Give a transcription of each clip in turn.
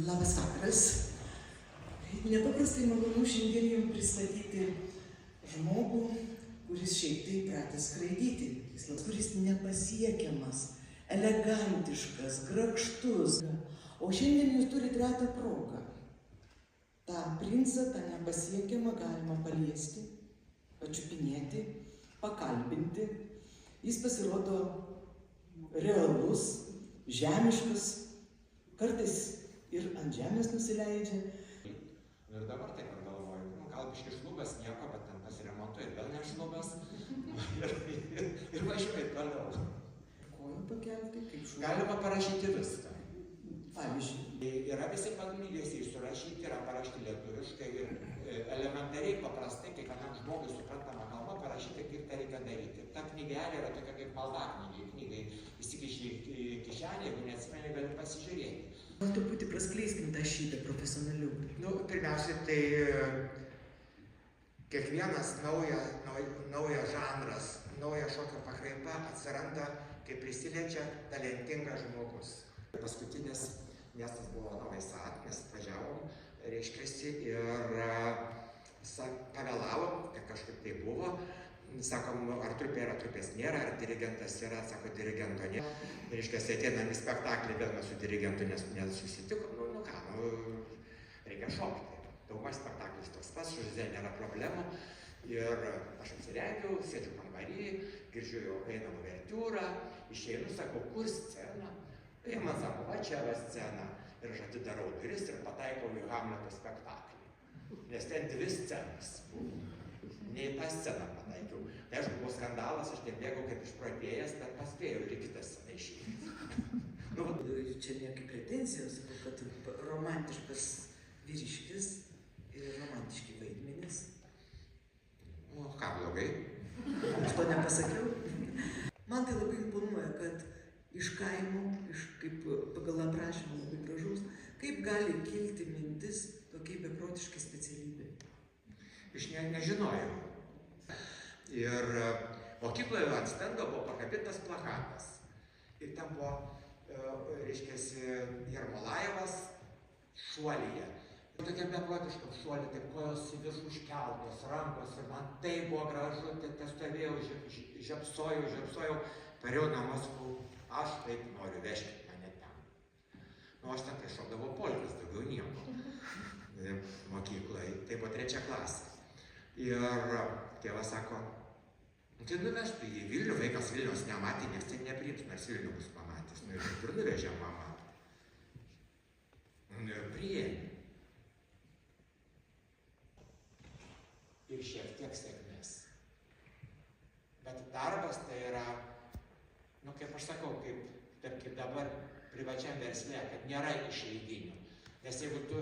Labas vakaras. Nepaprastai malonu šiandien jums pristatyti žmogų, kuris šiaip tai pratęs skraidyti. Kuris nepasiekiamas, elegantiškas, grakštus. O šiandien jūs turite retą progą. tą princą, tą nepasiekiamą galima paliesti, pačiupinėti, pakalbinti. Jis pasirodo realus, žemiškas, kartais ir ant žemės nusileidžia. Ir dabar taip ir galvoju, gal biškai šlubas nieko, bet ten pasiremontuoju ir vėl nešlubas. Ir važiuoju toliau. Kojų pakelti, kaip šlubas. Galima parašyti viską. Pavyzdžiui. Yra visi pagrindėsiai surašyti, yra parašyti lietuviškai ir elementariai paprastai kiekvienam žmogui suprantama kalba parašyti, kaip tai reikia daryti. Ta knygelė yra tokia kaip maldaknygė, knygai įsikiši į kišenę, jeigu neatsimeni, gali pasižiūrėti. Gal truputį praskleiskim tą šitą profesionalių. Pirmiausia, tai kiekvienas naujas žanras, nauja šokio pakraipa atsiranda, kai prisiliečia talentingas žmogus. Paskutinis miestas buvo Novai Sad, mes atvažiavom, reiškiasi, ir pavėlavom, tai kažkaip tai buvo. Sakom, ar trupė yra, trupės nėra, ar dirigentas yra, sako, dirigento nėra. Reiškiasi, ateinam į spektaklį, vėl mes su dirigentu nesusitikom, reikia šokti. Daugmaž spektaklis toks pats, žodžiu, nėra problemų. Ir aš apsirengiau, sėdžiu kambarį, girdžiu jau einam uvertiūrą, išeinu, sakau, kur scena? Tai man sako, va čia va scena. Ir aš atidarau duris ir pataikau į Hamleto spektaklį. Nes ten dvi scenas buvo. Ne į tą sceną pataikiau. Tai aišku, buvo skandalas, aš nebėgau kaip išprotėjęs, bet paspėjau ir į kitą sceną išėjęs. Čia ne kaip pretenzijos, kad romantiškas vyriškis ir romantiški vaidmenys. O ką blogai? Aš to nepasakiau. Man tai labai imponuoja, kad iš kaimo, kaip pagal aprašymą labai gražus, kaip gali kilti mintis tokiai beprotiškai specialybė. Iš nežinojau. Ir mokykloje ant stendo buvo pakabintas plakatas. Ir ten buvo, reiškiasi, Jermolajevas šuolyje. Tokia beprotiška šuolė, taip kojos į viršų iškeltos, rankos, ir man tai buvo gražu, tai stovėjau, žiopsojau, parėjau namus, aš taip noriu, vežkit mane ten. Aš ten tai šokdavau polkas, daugiau nieko mokykloje, tai buvo 3 klasė. Ir tėvas sako, tai nuvežtų į Vilnių, vaikas Vilniaus nematė, nes ten nepriims, nors Vilnių bus pamatęs. Ir nuvežė mama. Ir priėmė. Ir šiek tiek sėkmės. Bet darbas tai yra, kaip aš sakau, kaip dabar privačiam versle, kad nėra išeiginių. Nes jeigu tu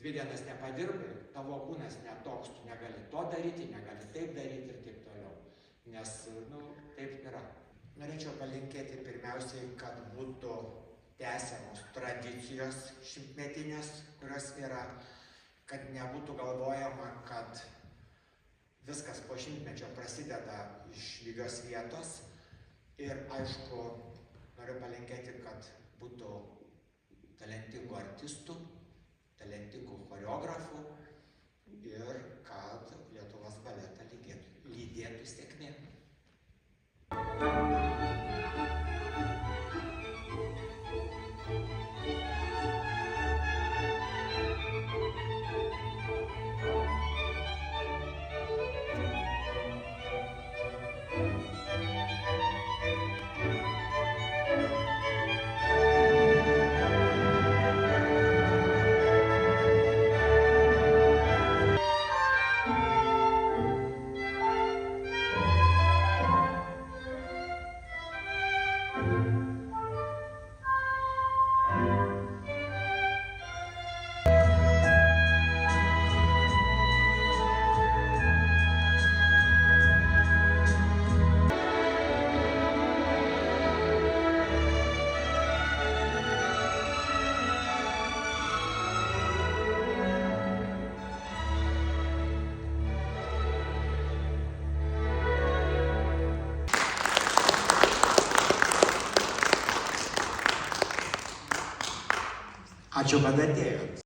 2 dienas nepadirbai, tavo kūnas netoks, tu negali to daryti, negali taip daryti ir taip toliau. Nes, taip yra. Norėčiau palinkėti pirmiausiai, kad būtų tęsiamos tradicijos šimtmetinės, kurios yra, kad nebūtų galvojama, kad viskas po šimtmečio prasideda iš lygios vietos. Ir aišku, noriu palinkėti, kad būtų talentingų artistų, talentingų choreografų ir kad Lietuvos baletą lydėtų sėkmė. Ačiū, kad atėjot.